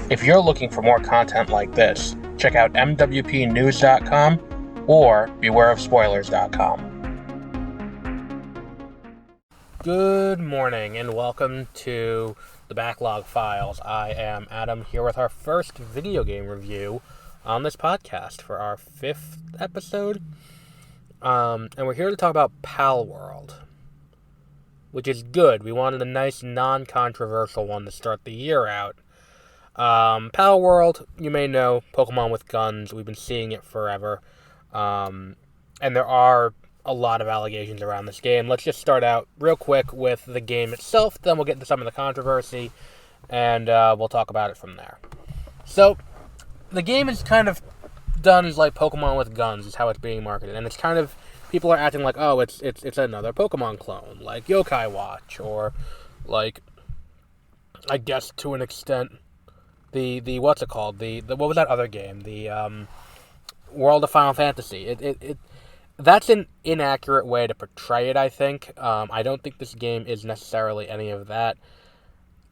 If you're looking for more content like this, check out mwpnews.com or bewareofspoilers.com. Good morning and welcome to the Backlog Files. I am Adam here with our first video game review on this podcast for our 5th episode. And we're here to talk about Palworld, which is good. We wanted a nice non-controversial one to start the year out. Palworld, you may know, Pokemon with guns. We've been seeing it forever. And there are a lot of allegations around this game. Let's just start out real quick with the game itself, then we'll get into some of the controversy, and we'll talk about it from there. So, the game is kind of done as like Pokemon with guns, is how it's being marketed, and it's kind of, people are acting like, oh, it's another Pokemon clone, like Yokai Watch, or like, I guess to an extent, the what's it called? The what was that other game? The World of Final Fantasy. That's an inaccurate way to portray it, I think. I don't think this game is necessarily any of that.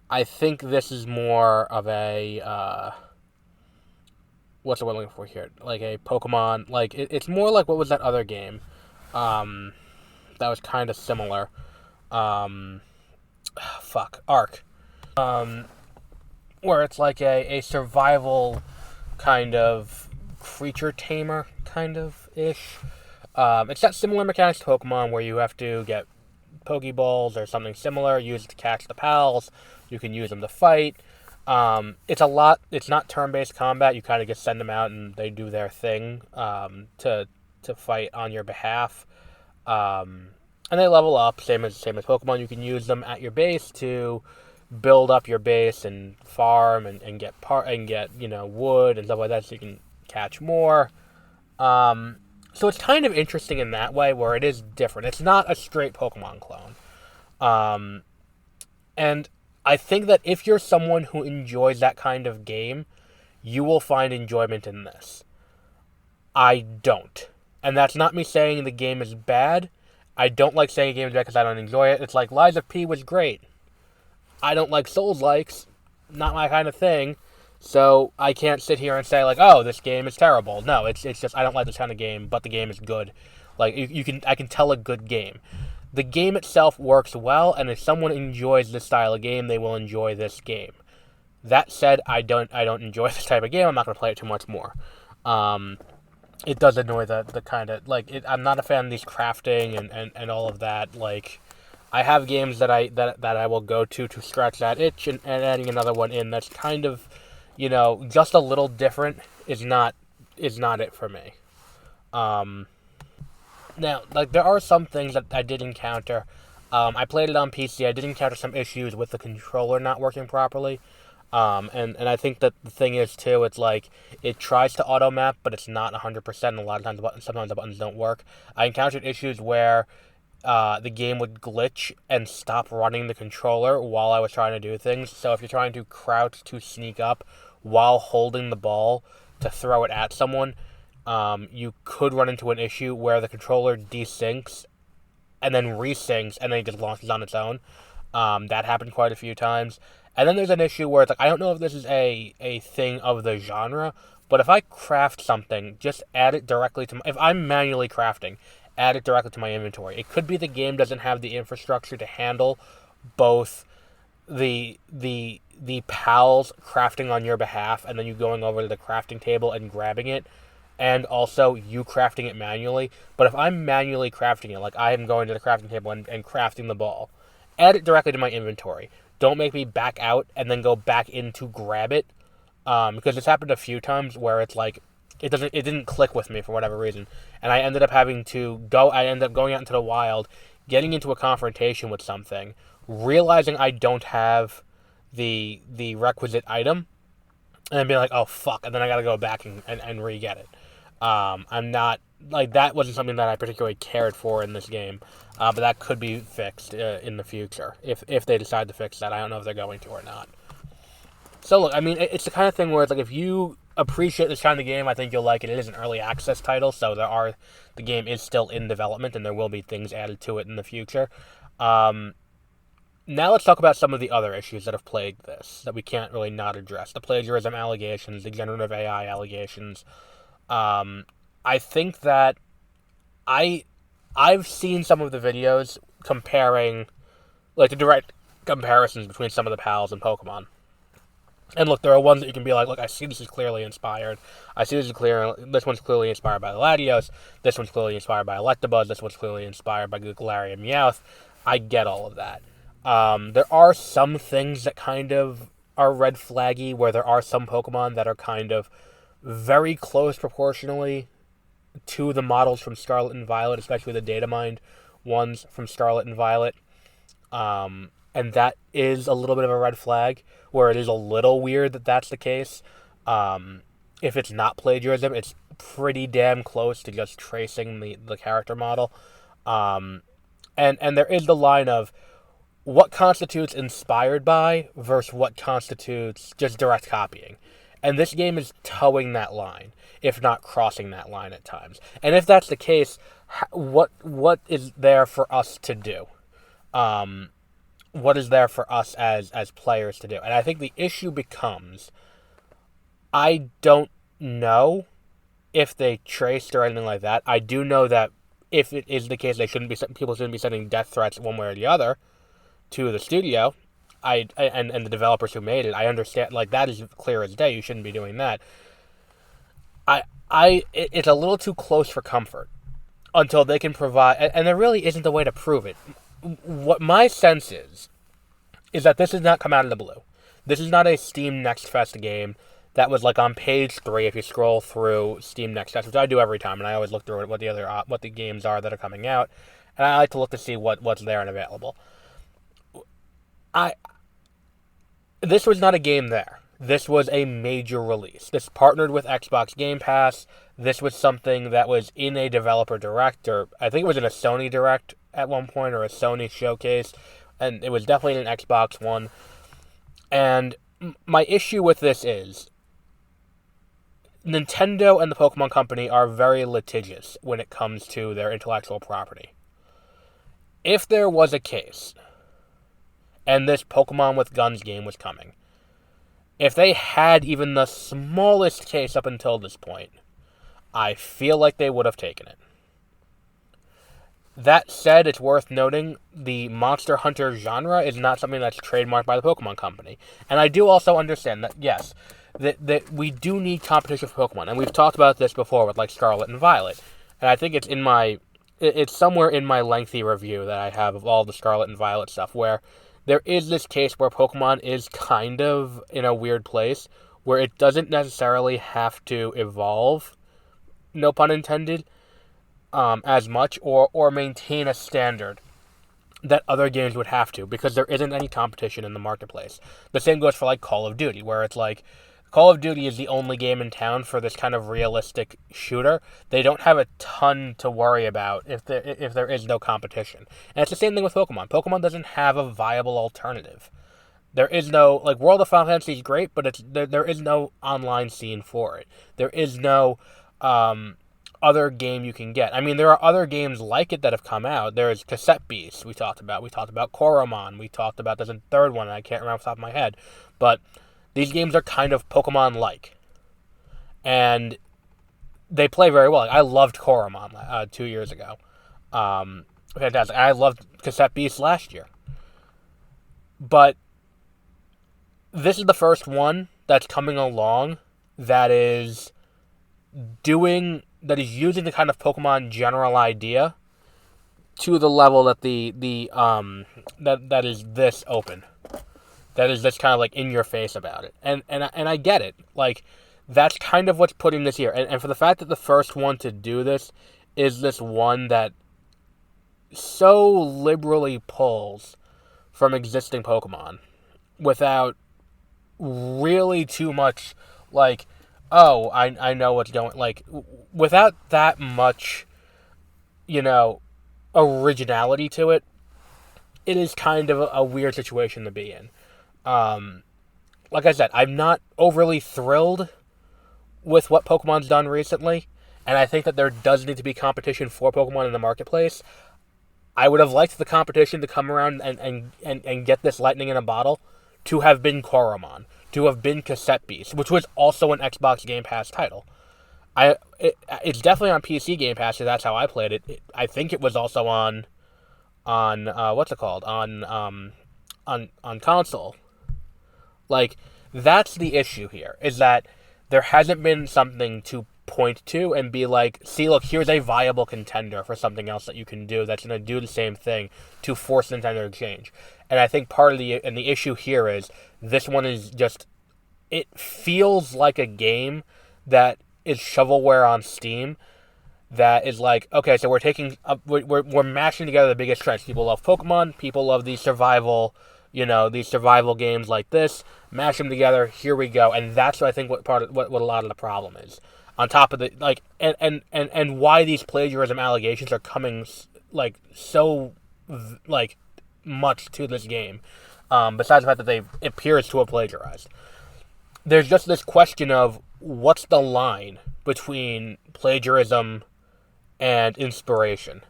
I think this is more of a what's the word I'm looking for here? Like a Pokemon. Like it's more like, what was that other game? That was kind of similar. Ark. Where it's like a survival kind of creature tamer kind of ish. It's got similar mechanics to Pokemon, where you have to get Pokeballs or something similar, use it to catch the pals. You can use them to fight. It's not turn-based combat. You kind of just send them out and they do their thing to fight on your behalf. And they level up, same as Pokemon. You can use them at your base to build up your base and farm and get wood and stuff like that, so you can catch more. So it's kind of interesting in that way, where it is different. It's not a straight Pokemon clone. And I think that if you're someone who enjoys that kind of game, you will find enjoyment in this. I don't. And that's not me saying the game is bad. I don't like saying a game is bad because I don't enjoy it. It's like Lies of P was great. I don't like Souls-likes. Not my kind of thing. So I can't sit here and say, like, oh, this game is terrible. No, it's just I don't like this kind of game, but the game is good. Like, I can tell a good game. The game itself works well, and if someone enjoys this style of game, they will enjoy this game. That said, I don't enjoy this type of game. I'm not going to play it too much more. It does annoy the kind of, like, I'm not a fan of these crafting and all of that. Like, I have games that I will go to scratch that itch, and adding another one in that's kind of, just a little different is not it for me. Now, like, there are some things that I did encounter. I played it on PC. I did encounter some issues with the controller not working properly. And I think that the thing is, too, it's like, it tries to auto-map, but it's not 100%. A lot of times, sometimes the buttons don't work. I encountered issues where the game would glitch and stop running the controller while I was trying to do things. So if you're trying to crouch to sneak up while holding the ball to throw it at someone, you could run into an issue where the controller desyncs and then resyncs and then it just launches on its own. That happened quite a few times. And then there's an issue where it's like, I don't know if this is a thing of the genre, but if I craft something, just add it directly to if I'm manually crafting, add it directly to my inventory. It could be the game doesn't have the infrastructure to handle both the pals crafting on your behalf and then you going over to the crafting table and grabbing it, and also you crafting it manually. But if I'm manually crafting it, like I am going to the crafting table and crafting the ball, add it directly to my inventory. Don't make me back out and then go back in to grab it, because it's happened a few times where it's like it didn't click with me for whatever reason, and I ended up having to go. I ended up going out into the wild, getting into a confrontation with something, realizing I don't have the requisite item, and then being like, oh fuck, and then I gotta go back and re-get it. I'm not, like, that wasn't something that I particularly cared for in this game, but that could be fixed in the future, if they decide to fix that. I don't know if they're going to or not. So look, I mean, it's the kind of thing where it's like, if you appreciate this kind of game, I think you'll like it. It is an early access title, so the game is still in development, and there will be things added to it in the future. Now let's talk about some of the other issues that have plagued this that we can't really not address. The plagiarism allegations, the generative AI allegations. I think that I I've seen some of the videos comparing, like the direct comparisons between some of the pals and Pokemon. And look, there are ones that you can be like, look, I see this is clearly inspired. I see this is clear. This one's clearly inspired by Latios. This one's clearly inspired by Electabuzz. This one's clearly inspired by Galarian and Meowth. I get all of that. There are some things that kind of are red flaggy, where there are some Pokemon that are kind of very close proportionally to the models from Scarlet and Violet, especially the data mined ones from Scarlet and Violet. And that is a little bit of a red flag, where it is a little weird that that's the case. If it's not plagiarism, it's pretty damn close to just tracing the character model. And there is the line of what constitutes inspired by versus what constitutes just direct copying. And this game is towing that line, if not crossing that line at times. And if that's the case, what is there for us to do? What is there for us as players to do? And I think the issue becomes, I don't know if they traced or anything like that. I do know that if it is the case, people shouldn't be sending death threats one way or the other to the studio. And the developers who made it. I understand, like, that is clear as day. You shouldn't be doing that. It's a little too close for comfort until they can provide, and there really isn't a way to prove it. What my sense is that this has not come out of the blue. This is not a Steam Next Fest game that was like on page 3 if you scroll through Steam Next Fest, which I do every time, and I always look through what the games are that are coming out, and I like to look to see what's there and available. This was not a game there. This was a major release. This partnered with Xbox Game Pass. This was something that was in a developer direct, or I think it was in a Sony direct at one point, or a Sony showcase, and it was definitely in an Xbox One. And my issue with this is Nintendo and the Pokemon Company are very litigious when it comes to their intellectual property. If there was a case, and this Pokemon with Guns game was coming, if they had even the smallest case up until this point, I feel like they would have taken it. That said, it's worth noting the Monster Hunter genre is not something that's trademarked by the Pokemon Company. And I do also understand that, yes, that we do need competition for Pokemon. And we've talked about this before with, like, Scarlet and Violet. And I think it's somewhere in my lengthy review that I have of all the Scarlet and Violet stuff, where there is this case where Pokemon is kind of in a weird place, where it doesn't necessarily have to evolve, no pun intended, as much, or maintain a standard that other games would have to, because there isn't any competition in the marketplace. The same goes for, like, Call of Duty, where it's like, Call of Duty is the only game in town for this kind of realistic shooter. They don't have a ton to worry about if there is no competition. And it's the same thing with Pokemon. Pokemon doesn't have a viable alternative. There is no, like, World of Final Fantasy is great, but there is no online scene for it. There is no other game you can get. I mean, there are other games like it that have come out. There's Cassette Beasts we talked about. We talked about Koromon. We talked about, there's a third one, and I can't remember off the top of my head. But these games are kind of Pokemon-like. And they play very well. I loved Koromon 2 years ago. Fantastic. I loved Cassette Beasts last year. But this is the first one that's coming along that is using the kind of Pokemon general idea to the level that that is this open. That is this kind of, like, in your face about it. And I get it. Like, that's kind of what's putting this here. And for the fact that the first one to do this is this one that so liberally pulls from existing Pokemon without really too much, like, oh, I know what's going, like, without that much, originality to it, it is kind of a weird situation to be in. Like I said, I'm not overly thrilled with what Pokemon's done recently, and I think that there does need to be competition for Pokemon in the marketplace. I would have liked the competition to come around and get this lightning in a bottle to have been Koromon, to have been Cassette Beast, which was also an Xbox Game Pass title. It's definitely on PC Game Pass, so that's how I played it. I think it was also on what's it called, on console. Like, that's the issue here, is that there hasn't been something to point to and be like, see, look, here's a viable contender for something else that you can do that's going to do the same thing to force Nintendo to change. And I think part of the issue here is this one is just, it feels like a game that is shovelware on Steam that is like, okay, so we're mashing together the biggest trends. People love Pokemon, people love these survival games like this, mash them together, here we go. And that's what I think what a lot of the problem is. On top of the, like, and why these plagiarism allegations are coming, like, so, like, much to this game, besides the fact that it appears to have plagiarized. There's just this question of what's the line between plagiarism and inspiration.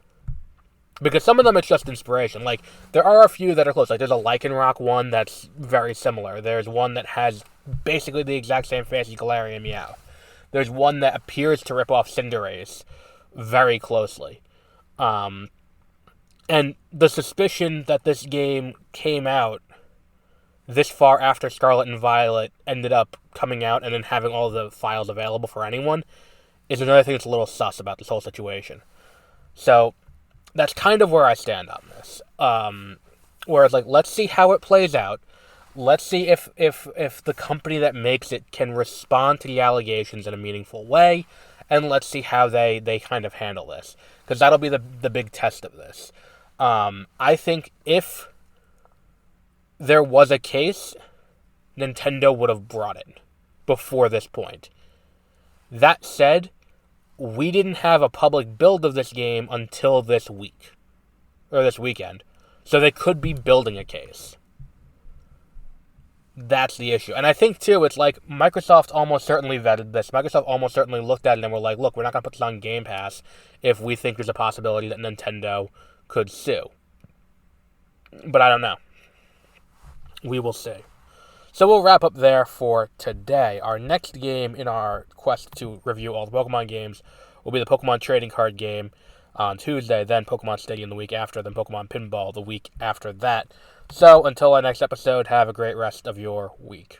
Because some of them it's just inspiration. Like, there are a few that are close. Like, there's a Lycanroc one that's very similar. There's one that has basically the exact same face as Galarian Meow. There's one that appears to rip off Cinderace very closely. And the suspicion that this game came out this far after Scarlet and Violet ended up coming out and then having all the files available for anyone is another thing that's a little sus about this whole situation. So that's kind of where I stand on this. Whereas, like, let's see how it plays out. Let's see if the company that makes it can respond to the allegations in a meaningful way, and let's see how they kind of handle this. Because that'll be the big test of this. I think if there was a case, Nintendo would have brought it before this point. That said, we didn't have a public build of this game until this week. Or this weekend. So they could be building a case. That's the issue. And I think, too, it's like Microsoft almost certainly vetted this. Microsoft almost certainly looked at it and were like, look, we're not going to put this on Game Pass if we think there's a possibility that Nintendo could sue. But I don't know. We will see. So we'll wrap up there for today. Our next game in our quest to review all the Pokemon games will be the Pokemon Trading Card game on Tuesday, then Pokemon Stadium the week after, then Pokemon Pinball the week after that. So until our next episode, have a great rest of your week.